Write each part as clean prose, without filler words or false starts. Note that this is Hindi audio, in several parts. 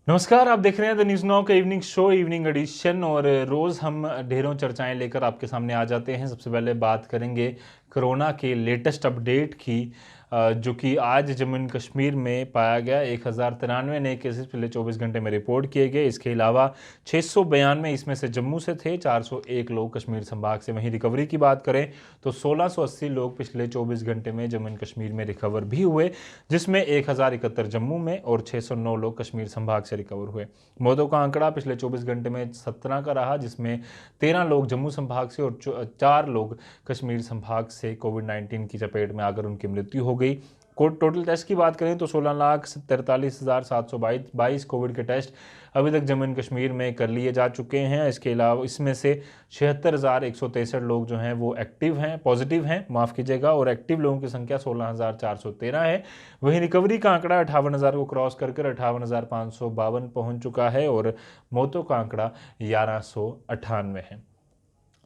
नमस्कार, आप देख रहे हैं द न्यूज़ नाउ का इवनिंग शो इवनिंग एडिशन। और रोज़ हम ढेरों चर्चाएं लेकर आपके सामने आ जाते हैं। सबसे पहले बात करेंगे कोरोना के लेटेस्ट अपडेट की, जो कि आज जम्मू एंड कश्मीर में पाया गया। 1093 नए केसेस पिछले 24 घंटे में रिपोर्ट किए गए। इसके अलावा 692 इसमें से जम्मू से थे, 401 लोग कश्मीर संभाग से। वहीं रिकवरी की बात करें तो 1680 लोग पिछले 24 घंटे में जम्मू एंड कश्मीर में रिकवर भी हुए, जिसमें 1071 जम्मू में और 609 लोग कश्मीर संभाग से रिकवर हुए। मौतों का आंकड़ा पिछले 24 घंटे में 17 का रहा, जिसमें 13 लोग जम्मू संभाग से और 4 लोग कश्मीर संभाग से कोविड-19 की चपेट में आकर उनकी मृत्यु हो गई। टोटल टेस्ट की बात करें तो 16,43,722 कोविड के टेस्ट अभी तक जम्मू एंड कश्मीर में कर लिए जा चुके हैं। इसके अलावा इसमें से 76,163 लोग जो हैं वो एक्टिव हैं, पॉजिटिव हैं, माफ़ कीजिएगा, और एक्टिव लोगों की संख्या 16,413 है। वहीं रिकवरी का आंकड़ा 58,000 को क्रॉस कर 58,552 पहुंच चुका है और मौतों का आंकड़ा 1198 है।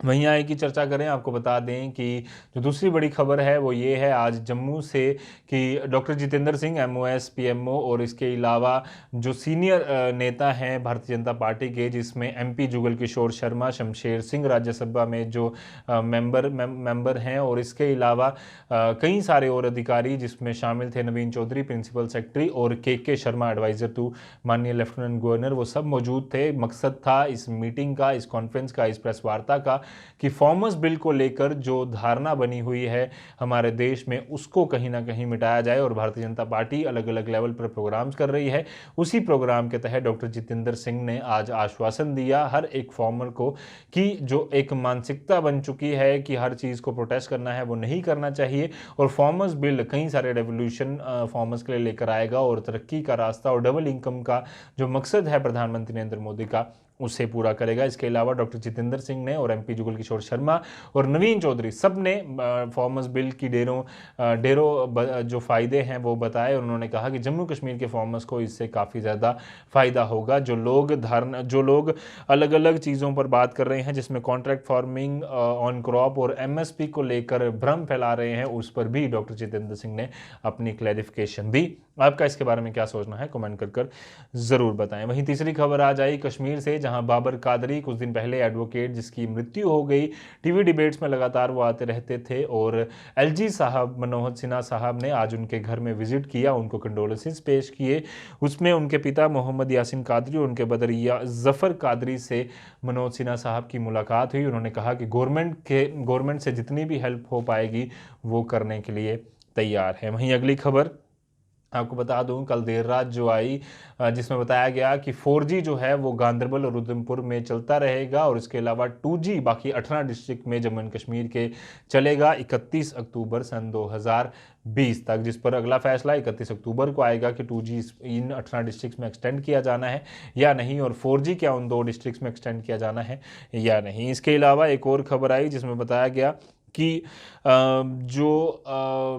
वहीं आगे की चर्चा करें, आपको बता दें कि जो दूसरी बड़ी खबर है वो ये है आज जम्मू से कि doctor Jitendra Singh MOS PMO और इसके अलावा जो सीनियर नेता हैं भारतीय जनता पार्टी के, जिसमें एमपी जुगल किशोर शर्मा, शमशेर सिंह राज्यसभा में जो मेंबर हैं, और इसके अलावा कई सारे और अधिकारी जिसमें शामिल थे नवीन चौधरी प्रिंसिपल सेक्रेटरी और के शर्मा एडवाइजर टू माननीय लेफ्टिनेंट गवर्नर, वो सब मौजूद थे। मकसद था इस मीटिंग का, इस कॉन्फ्रेंस का, इस प्रेस वार्ता का कि फार्मर्स बिल को लेकर जो धारणा बनी हुई है हमारे देश में उसको कहीं ना कहीं मिटाया जाए। और भारतीय जनता पार्टी अलग अलग लेवल पर प्रोग्राम्स कर रही है। उसी प्रोग्राम के तहत डॉक्टर जितेंद्र सिंह ने आज आश्वासन दिया हर एक फार्मर को कि जो एक मानसिकता बन चुकी है कि हर चीज़ को प्रोटेस्ट करना है, वो नहीं करना चाहिए। और फार्मर्स बिल कई सारे रेवोल्यूशन फार्मर्स के लिए लेकर आएगा और तरक्की का रास्ता और डबल इनकम का जो मकसद है प्रधानमंत्री नरेंद्र मोदी का, उसे पूरा करेगा। इसके अलावा डॉक्टर जितेंद्र सिंह ने और एमपी जुगल किशोर शर्मा और नवीन चौधरी सब ने फार्मर्स बिल की ढेरों जो फ़ायदे हैं वो बताए। उन्होंने कहा कि जम्मू कश्मीर के फार्मर्स को इससे काफ़ी ज़्यादा फ़ायदा होगा। जो लोग अलग अलग चीज़ों पर बात कर रहे हैं, जिसमें कॉन्ट्रैक्ट फार्मिंग, ऑन क्रॉप और एमएसपी को लेकर भ्रम फैला रहे हैं, उस पर भी डॉक्टर जितेंद्र सिंह ने अपनी क्लैरिफिकेशन दी। आपका इसके बारे में क्या सोचना है, कमेंट कर ज़रूर बताएं। वहीं तीसरी खबर आ जाए कश्मीर से, जहां बाबर कादरी कुछ दिन पहले एडवोकेट जिसकी मृत्यु हो गई, टीवी डिबेट्स में लगातार वो आते रहते थे, और एलजी साहब मनोहर सिन्हा साहब ने आज उनके घर में विजिट किया, उनको कंडोलेंसेस पेश किए। उसमें उनके पिता मोहम्मद यासिन कादरी और उनके बदरिया जफ़र कादरी से मनोहर सिन्हा साहब की मुलाकात हुई। उन्होंने कहा कि गवर्नमेंट से जितनी भी हेल्प हो पाएगी वो करने के लिए तैयार है। वहीं अगली खबर आपको बता दूं, कल देर रात जो आई, जिसमें बताया गया कि 4G जो है वो गांदरबल और उधमपुर में चलता रहेगा, और इसके अलावा 2G बाकी 18 डिस्ट्रिक्ट में जम्मू एंड कश्मीर के चलेगा 31 अक्टूबर सन 2020 तक। जिस पर अगला फैसला 31 अक्टूबर को आएगा कि 2G इन 18 डिस्ट्रिक्ट में एक्सटेंड किया जाना है या नहीं, और 4G क्या उन 2 डिस्ट्रिक्ट में एक्सटेंड किया जाना है या नहीं। इसके अलावा एक और खबर आई जिसमें बताया गया कि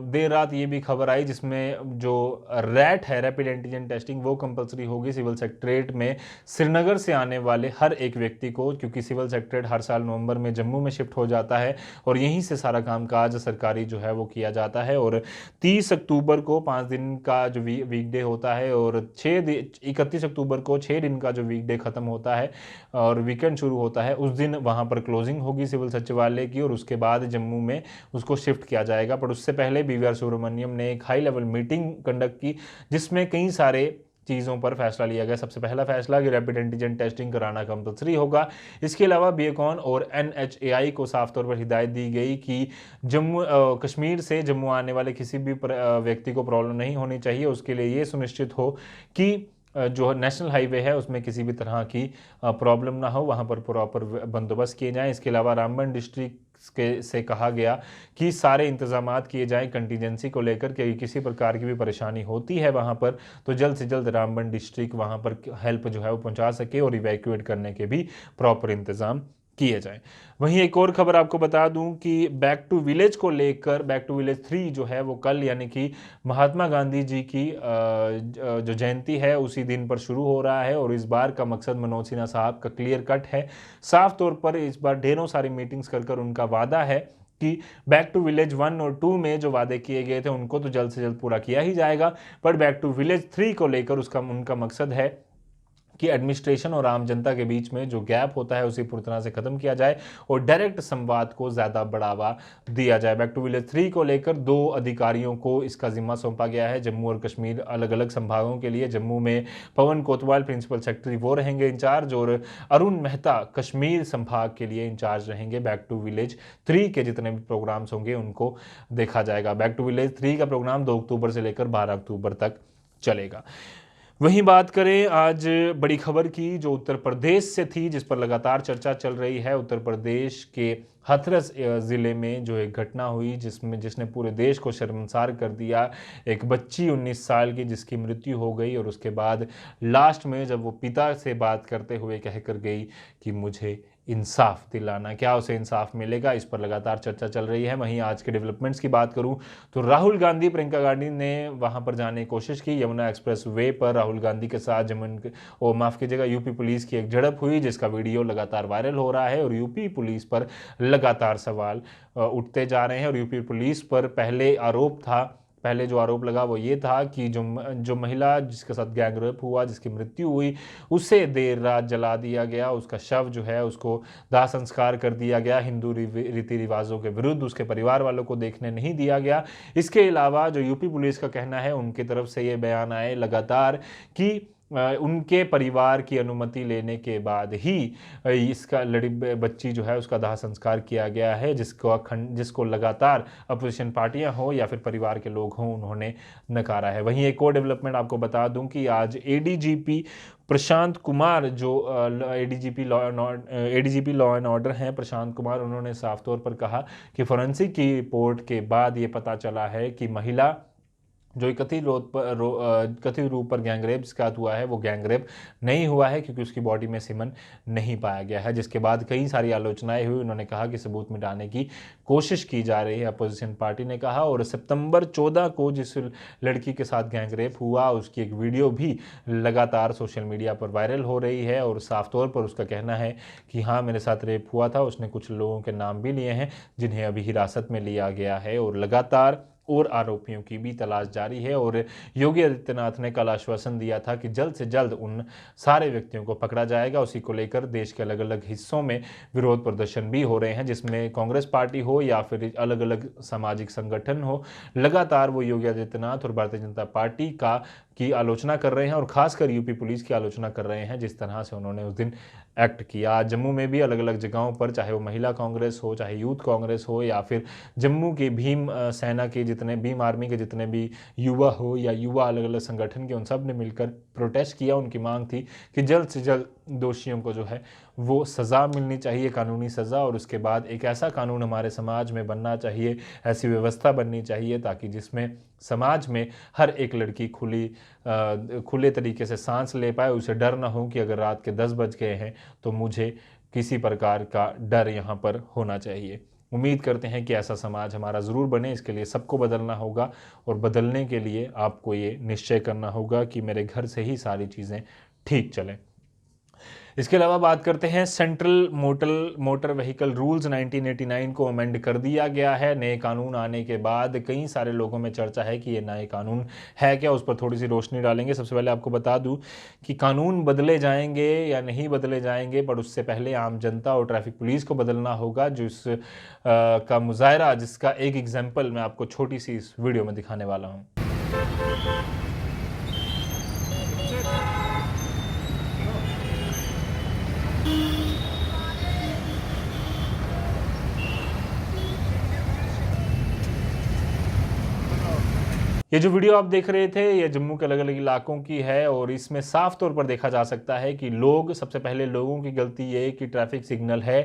देर रात ये भी खबर आई जिसमें जो रैट है, रैपिड एंटीजन टेस्टिंग, वो कंपलसरी होगी सिविल सेक्रेटरेट में श्रीनगर से आने वाले हर एक व्यक्ति को, क्योंकि सिविल सेक्रेटरेट हर साल नवंबर में जम्मू में शिफ्ट हो जाता है और यहीं से सारा कामकाज सरकारी जो है वो किया जाता है। और 30 अक्टूबर को 5 दिन का जो वीकडे होता है, और 31 अक्टूबर को 6 दिन का जो वीकडे ख़त्म होता है और वीकेंड शुरू होता है, उस दिन वहाँ पर क्लोजिंग होगी सिविल सचिवालय की, और उसके बाद जम्मू में उसको शिफ्ट किया जाएगा। पर उससे पहले बीवीआर सुब्रमण्यम ने एक हाई लेवल मीटिंग कंडक्ट की, जिसमें कई सारे चीज़ों पर फैसला लिया गया। सबसे पहला फैसला कि रैपिड एंटीजन टेस्टिंग कराना कंपलसरी होगा। इसके अलावा बीएकॉन और एनएचएआई को साफ तौर पर हिदायत दी गई कि कश्मीर से जम्मू आने वाले किसी भी व्यक्ति को प्रॉब्लम नहीं होनी चाहिए। उसके लिए ये सुनिश्चित हो कि जो नेशनल हाईवे है उसमें किसी भी तरह की प्रॉब्लम ना हो, वहाँ पर प्रॉपर बंदोबस्त किए जाएं। इसके अलावा रामबन डिस्ट्रिक्ट से कहा गया कि सारे इंतजामात किए जाएं कंटीजेंसी को लेकर, कि किसी प्रकार की भी परेशानी होती है वहाँ पर तो जल्द से जल्द रामबन डिस्ट्रिक्ट वहाँ पर हेल्प जो है वो पहुँचा सके, और इवैक्यूएट करने के भी प्रॉपर इंतज़ाम किए जाएं। वहीं एक और खबर आपको बता दूं कि बैक टू विलेज को लेकर, बैक टू विलेज 3 जो है वो कल यानी कि महात्मा गांधी जी की जो जयंती है उसी दिन पर शुरू हो रहा है। और इस बार का मकसद मनोज सिन्हा साहब का क्लियर कट है, साफ तौर पर इस बार ढेरों सारी मीटिंग्स कर उनका वादा है कि बैक टू विलेज 1 और 2 में जो वादे किए गए थे उनको तो जल्द से जल्द पूरा किया ही जाएगा, पर बैक टू विलेज 3 को लेकर उनका मकसद है कि एडमिनिस्ट्रेशन और आम जनता के बीच में जो गैप होता है उसे पूरी तरह से खत्म किया जाए और डायरेक्ट संवाद को ज़्यादा बढ़ावा दिया जाए। बैक टू विलेज 3 को लेकर 2 अधिकारियों को इसका जिम्मा सौंपा गया है जम्मू और कश्मीर अलग अलग संभागों के लिए। जम्मू में पवन कोतवाल प्रिंसिपल सेक्रेटरी वो रहेंगे इंचार्ज और अरुण मेहता कश्मीर संभाग के लिए इंचार्ज रहेंगे। बैक टू विलेज 3 के जितने भी प्रोग्राम्स होंगे उनको देखा जाएगा। बैक टू विलेज 3 का प्रोग्राम 2 अक्टूबर से लेकर 12 अक्टूबर तक चलेगा। वहीं बात करें आज बड़ी खबर की जो उत्तर प्रदेश से थी, जिस पर लगातार चर्चा चल रही है। उत्तर प्रदेश के हाथरस ज़िले में जो एक घटना हुई जिसने पूरे देश को शर्मसार कर दिया। एक बच्ची 19 साल की जिसकी मृत्यु हो गई और उसके बाद लास्ट में जब वो पिता से बात करते हुए कह कर गई कि मुझे इंसाफ दिलाना, क्या उसे इंसाफ मिलेगा, इस पर लगातार चर्चा चल रही है। वहीं आज के डेवलपमेंट्स की बात करूं तो राहुल गांधी प्रियंका गांधी ने वहां पर जाने की कोशिश की। यमुना एक्सप्रेस वे पर राहुल गांधी के साथ माफ कीजिएगा यूपी पुलिस की एक झड़प हुई जिसका वीडियो लगातार वायरल हो रहा है और यूपी पुलिस पर लगातार सवाल उठते जा रहे हैं। और यूपी पुलिस पर पहले जो आरोप लगा वो ये था कि जो महिला जिसके साथ गैंगरेप हुआ, जिसकी मृत्यु हुई, उसे देर रात जला दिया गया, उसका शव जो है उसको दाह संस्कार कर दिया गया, हिंदू रीति रिवाजों के विरुद्ध उसके परिवार वालों को देखने नहीं दिया गया। इसके अलावा जो यूपी पुलिस का कहना है, उनकी तरफ से ये बयान आए लगातार कि उनके परिवार की अनुमति लेने के बाद ही इसका बच्ची जो है उसका दाह संस्कार किया गया है, जिसको लगातार अपोजिशन पार्टियां हो या फिर परिवार के लोग हों उन्होंने नकारा है। वहीं एक और डेवलपमेंट आपको बता दूं कि आज एडीजीपी प्रशांत कुमार जो एडीजीपी लॉ एंड ऑर्डर हैं प्रशांत कुमार, उन्होंने साफ तौर पर कहा कि फोरेंसिक की रिपोर्ट के बाद ये पता चला है कि महिला जो कथित रूप पर गैंगरेप जिसका हुआ है वो गैंगरेप नहीं हुआ है क्योंकि उसकी बॉडी में सीमन नहीं पाया गया है, जिसके बाद कई सारी आलोचनाएं हुई। उन्होंने कहा कि सबूत मिटाने की कोशिश की जा रही है, अपोजिशन पार्टी ने कहा। और सितंबर 14 को जिस लड़की के साथ गैंगरेप हुआ उसकी एक वीडियो भी लगातार सोशल मीडिया पर वायरल हो रही है और साफ तौर पर उसका कहना है कि हाँ मेरे साथ रेप हुआ था। उसने कुछ लोगों के नाम भी लिए हैं जिन्हें अभी हिरासत में लिया गया है और लगातार और आरोपियों की भी तलाश जारी है। और योगी आदित्यनाथ ने कल आश्वासन दिया था कि जल्द से जल्द उन सारे व्यक्तियों को पकड़ा जाएगा। उसी को लेकर देश के अलग अलग हिस्सों में विरोध प्रदर्शन भी हो रहे हैं, जिसमें कांग्रेस पार्टी हो या फिर अलग अलग सामाजिक संगठन हो, लगातार वो योगी आदित्यनाथ और भारतीय जनता पार्टी की आलोचना कर रहे हैं और खासकर यूपी पुलिस की आलोचना कर रहे हैं जिस तरह से उन्होंने उस दिन एक्ट किया। जम्मू में भी अलग अलग जगहों पर, चाहे वो महिला कांग्रेस हो, चाहे यूथ कांग्रेस हो या फिर जम्मू के भीम सेना के भीम आर्मी के जितने भी युवा हो या युवा अलग अलग संगठन के, उन सब ने मिलकर प्रोटेस्ट किया। उनकी मांग थी कि जल्द से जल्द दोषियों को जो है वो सज़ा मिलनी चाहिए, कानूनी सज़ा, और उसके बाद एक ऐसा कानून हमारे समाज में बनना चाहिए, ऐसी व्यवस्था बननी चाहिए ताकि जिसमें समाज में हर एक लड़की खुले तरीके से सांस ले पाए, उसे डर ना हो कि अगर रात के 10 बज गए हैं तो मुझे किसी प्रकार का डर यहाँ पर होना चाहिए। उम्मीद करते हैं कि ऐसा समाज हमारा ज़रूर बने। इसके लिए सबको बदलना होगा और बदलने के लिए आपको ये निश्चय करना होगा कि मेरे घर से ही सारी चीज़ें ठीक चलें। इसके अलावा बात करते हैं सेंट्रल मोटर व्हीकल रूल्स 1989 को अमेंड कर दिया गया है। नए कानून आने के बाद कई सारे लोगों में चर्चा है कि ये नए कानून है क्या, उस पर थोड़ी सी रोशनी डालेंगे। सबसे पहले आपको बता दूं कि कानून बदले जाएंगे या नहीं बदले जाएंगे, पर उससे पहले आम जनता और ट्रैफिक पुलिस को बदलना होगा, का मुजाहरा जिसका एक एग्जाम्पल मैं आपको छोटी सी इस वीडियो में दिखाने वाला हूँ। ये जो वीडियो आप देख रहे थे ये जम्मू के अलग अलग इलाकों की है और इसमें साफ तौर पर देखा जा सकता है कि सबसे पहले लोगों की गलती ये कि ट्रैफिक सिग्नल है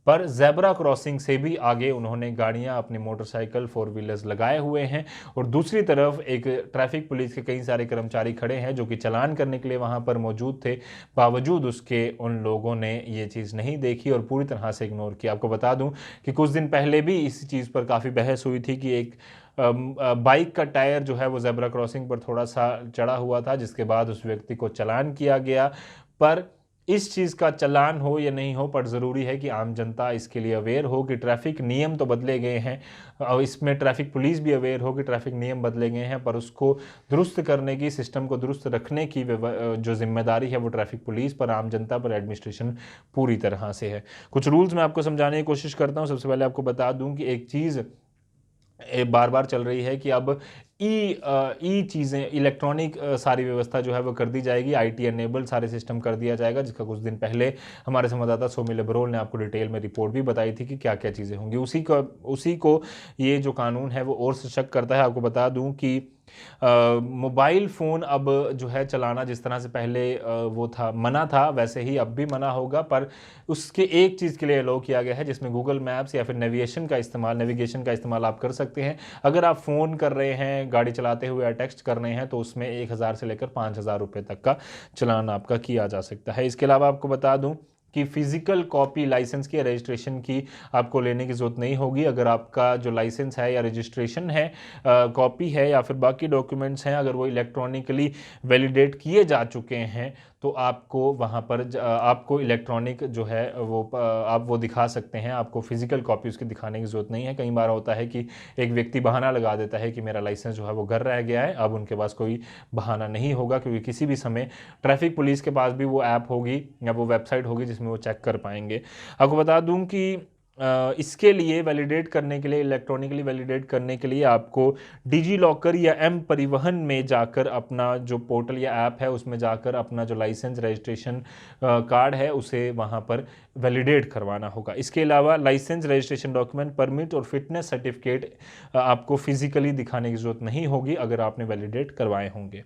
पर जेब्रा क्रॉसिंग से भी आगे उन्होंने गाड़ियां अपनी मोटरसाइकिल 4 व्हीलर्स लगाए हुए हैं और दूसरी तरफ एक ट्रैफिक पुलिस के कई सारे कर्मचारी खड़े हैं जो कि चालान करने के लिए वहां पर मौजूद थे। बावजूद उसके उन लोगों ने ये चीज़ नहीं देखी और पूरी तरह से इग्नोर किया। आपको बता दूं कि कुछ दिन पहले भी इस चीज़ पर काफ़ी बहस हुई थी कि एक बाइक का टायर जो है वो जेब्रा क्रॉसिंग पर थोड़ा सा चढ़ा हुआ था, जिसके बाद उस व्यक्ति को चालान किया गया। पर इस चीज़ का चालान हो या नहीं हो, पर ज़रूरी है कि आम जनता इसके लिए अवेयर हो कि ट्रैफ़िक नियम तो बदले गए हैं, और इसमें ट्रैफ़िक पुलिस भी अवेयर हो कि ट्रैफ़िक नियम बदले गए हैं, पर उसको दुरुस्त करने की, सिस्टम को दुरुस्त रखने की जो ज़िम्मेदारी है वो ट्रैफ़िक पुलिस पर, आम जनता पर, एडमिनिस्ट्रेशन पूरी तरह से है। कुछ रूल्स मैं आपको समझाने की कोशिश करता हूँ। सबसे पहले आपको बता दूँ कि एक चीज़ बार बार चल रही है कि अब ई चीज़ें, इलेक्ट्रॉनिक सारी व्यवस्था जो है वो कर दी जाएगी, आईटी एनेबल सारे सिस्टम कर दिया जाएगा, जिसका कुछ दिन पहले हमारे संवाददाता सोमिल बरोल ने आपको डिटेल में रिपोर्ट भी बताई थी कि क्या क्या चीज़ें होंगी। उसी को ये जो कानून है वो और सशक्त करता है। आपको बता दूं कि मोबाइल फ़ोन अब जो है चलाना जिस तरह से पहले वो था, मना था, वैसे ही अब भी मना होगा, पर उसके एक चीज़ के लिए अलाउ किया गया है, जिसमें गूगल मैप्स या फिर नेविगेशन का इस्तेमाल आप कर सकते हैं। अगर आप फ़ोन कर रहे हैं, गाड़ी चलाते हुए या टेक्स्ट कर रहे हैं, तो उसमें 1000 से लेकर 5000 रुपये तक का चालान आपका किया जा सकता है। इसके अलावा आपको बता दूं कि फिजिकल कॉपी लाइसेंस की या रजिस्ट्रेशन की आपको लेने की ज़रूरत नहीं होगी। अगर आपका जो लाइसेंस है या रजिस्ट्रेशन है, कॉपी है या फिर बाकी डॉक्यूमेंट्स हैं, अगर वो इलेक्ट्रॉनिकली वैलिडेट किए जा चुके हैं, तो आपको वहाँ पर आपको इलेक्ट्रॉनिक जो है वो आप वो दिखा सकते हैं। आपको फिजिकल कॉपी उसकी दिखाने की ज़रूरत नहीं है। कई बार होता है कि एक व्यक्ति बहाना लगा देता है कि मेरा लाइसेंस जो है वो घर रह गया है। अब उनके पास कोई बहाना नहीं होगा, क्योंकि किसी भी समय ट्रैफिक पुलिस के पास भी वो ऐप होगी या वो वेबसाइट होगी जिसमें वो चेक कर पाएंगे। आपको बता दूं कि इसके लिए वैलिडेट करने के लिए, इलेक्ट्रॉनिकली वैलिडेट करने के लिए आपको डिजी लॉकर या एम परिवहन में जाकर अपना जो पोर्टल या ऐप है उसमें जाकर अपना जो लाइसेंस रजिस्ट्रेशन कार्ड है उसे वहाँ पर वैलिडेट करवाना होगा। इसके अलावा लाइसेंस, रजिस्ट्रेशन डॉक्यूमेंट, परमिट और फिटनेस सर्टिफिकेट आपको फिजिकली दिखाने की ज़रूरत नहीं होगी अगर आपने वैलिडेट करवाए होंगे।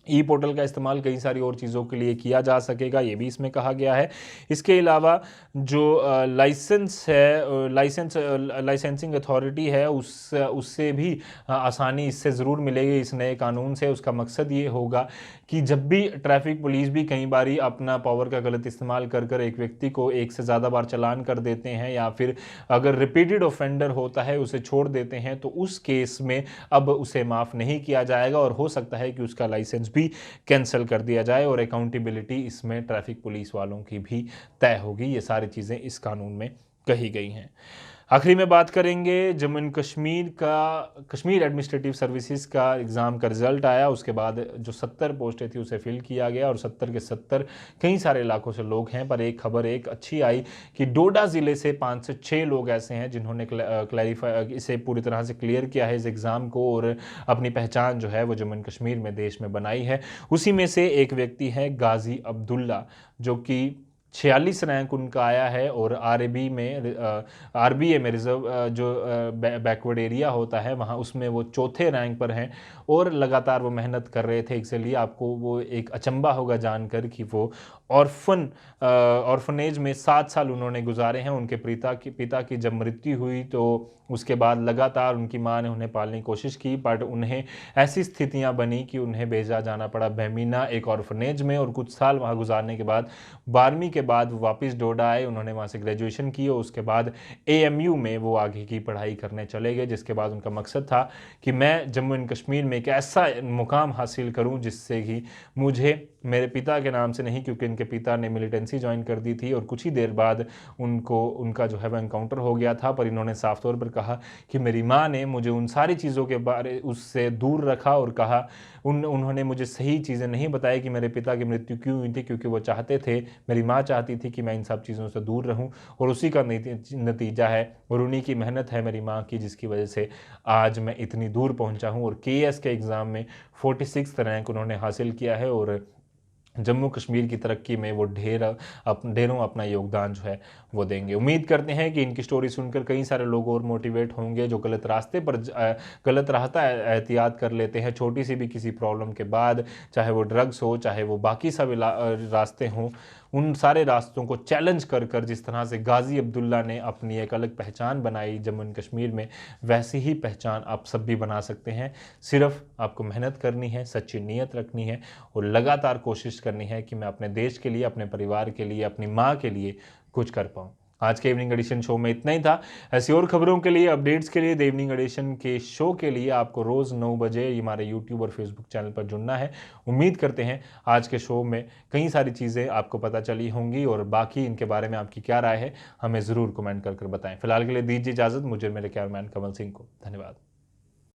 ई पोर्टल का इस्तेमाल कई सारी और चीज़ों के लिए किया जा सकेगा, ये भी इसमें कहा गया है। इसके अलावा जो लाइसेंस है, लाइसेंसिंग अथॉरिटी है, उससे भी आसानी इससे ज़रूर मिलेगी इस नए कानून से। उसका मकसद ये होगा कि जब भी ट्रैफिक पुलिस भी कई बारी अपना पावर का गलत इस्तेमाल कर कर एक व्यक्ति को एक से ज़्यादा बार चालान कर देते हैं, या फिर अगर रिपीटेड ऑफेंडर होता है उसे छोड़ देते हैं, तो उस केस में अब उसे माफ़ नहीं किया जाएगा और हो सकता है कि उसका लाइसेंस भी कैंसिल कर दिया जाए, और अकाउंटेबिलिटी इसमें ट्रैफिक पुलिस वालों की भी तय होगी। ये सारी चीज़ें इस कानून में कही गई हैं। आखिरी में बात करेंगे Jammu and Kashmir administrative services का एग्ज़ाम का रिजल्ट आया। उसके बाद जो 70 पोस्टें थी उसे फिल किया गया, और 70 के 70 कई सारे इलाकों से लोग हैं। पर एक खबर एक अच्छी आई कि डोडा ज़िले से 5 से 6 लोग ऐसे हैं जिन्होंने इसे पूरी तरह से क्लियर किया है इस एग्ज़ाम को, और अपनी पहचान जो है वो जम्मू एंड कश्मीर में देश में बनाई है। उसी में से एक व्यक्ति है गाजी अब्दुल्ला, जो कि 46 रैंक उनका आया है, और आरबीए में रिजर्व जो बैकवर्ड एरिया होता है वहाँ, उसमें वो चौथे रैंक पर हैं, और लगातार वो मेहनत कर रहे थे। इसलिए आपको वो एक अचंभा होगा जानकर कि वो ऑर्फनेज में 7 साल उन्होंने गुजारे हैं। उनके पिता की जब मृत्यु हुई तो उसके बाद लगातार उनकी माँ ने उन्हें पालने की कोशिश की, बट उन्हें ऐसी स्थितियां बनी कि उन्हें भेजा जाना पड़ा बेमीना एक ऑर्फनेज में, और कुछ साल वहाँ गुजारने के बाद 12वीं के बाद वो वापस डोडा आए। उन्होंने वहाँ से ग्रेजुएशन की, और उसके बाद एएमयू में वो आगे की पढ़ाई करने चले गए, जिसके बाद उनका मकसद था कि मैं जम्मू एंड कश्मीर में एक ऐसा मुकाम हासिल करूं जिससे कि मुझे मेरे पिता के नाम से नहीं, क्योंकि इनके पिता ने मिलिटेंसी ज्वाइन कर दी थी, और कुछ ही देर बाद उनका जो है वह एनकाउंटर हो गया था। पर इन्होंने साफ तौर पर कहा कि मेरी माँ ने मुझे उन सारी चीज़ों के बारे उससे दूर रखा, और कहा उन्होंने मुझे सही चीज़ें नहीं बताई कि मेरे पिता की मृत्यु क्यों हुई थी, क्योंकि वो चाहते थे, मेरी माँ चाहती थी कि मैं इन सब चीज़ों से दूर रहूं, और उसी का नतीजा है और उन्हीं की मेहनत है मेरी माँ की, जिसकी वजह से आज मैं इतनी दूर पहुंचा हूं। और केएस के एग्ज़ाम में 46 रैंक उन्होंने हासिल किया है, और जम्मू कश्मीर की तरक्की में वो ढेरों अपना योगदान जो है वो देंगे। उम्मीद करते हैं कि इनकी स्टोरी सुनकर कई सारे लोग और मोटिवेट होंगे जो गलत रास्ते पर गलत रास्ता एहतियात कर लेते हैं छोटी सी भी किसी प्रॉब्लम के बाद, चाहे वो ड्रग्स हो, चाहे वो बाकी सब रास्ते हों। उन सारे रास्तों को चैलेंज कर कर जिस तरह से गाजी अब्दुल्ला ने अपनी एक अलग पहचान बनाई जम्मू एंड कश्मीर में, वैसी ही पहचान आप सब भी बना सकते हैं। सिर्फ आपको मेहनत करनी है, सच्ची नीयत रखनी है, और लगातार कोशिश करनी है कि मैं अपने देश के लिए, अपने परिवार के लिए, अपनी माँ के लिए कुछ कर पाऊँ। आज के इवनिंग एडिशन शो में इतना ही था। ऐसी और खबरों के लिए, अपडेट्स के लिए, द इवनिंग एडिशन के शो के लिए आपको रोज़ 9 बजे हमारे यूट्यूब और फेसबुक चैनल पर जुड़ना है। उम्मीद करते हैं आज के शो में कई सारी चीज़ें आपको पता चली होंगी और बाकी इनके बारे में आपकी क्या राय है हमें ज़रूर कमेंट कर बताएं। फिलहाल के लिए दीजिए इजाज़त मुझे, मेरे कैमरामैन कमल सिंह को। धन्यवाद।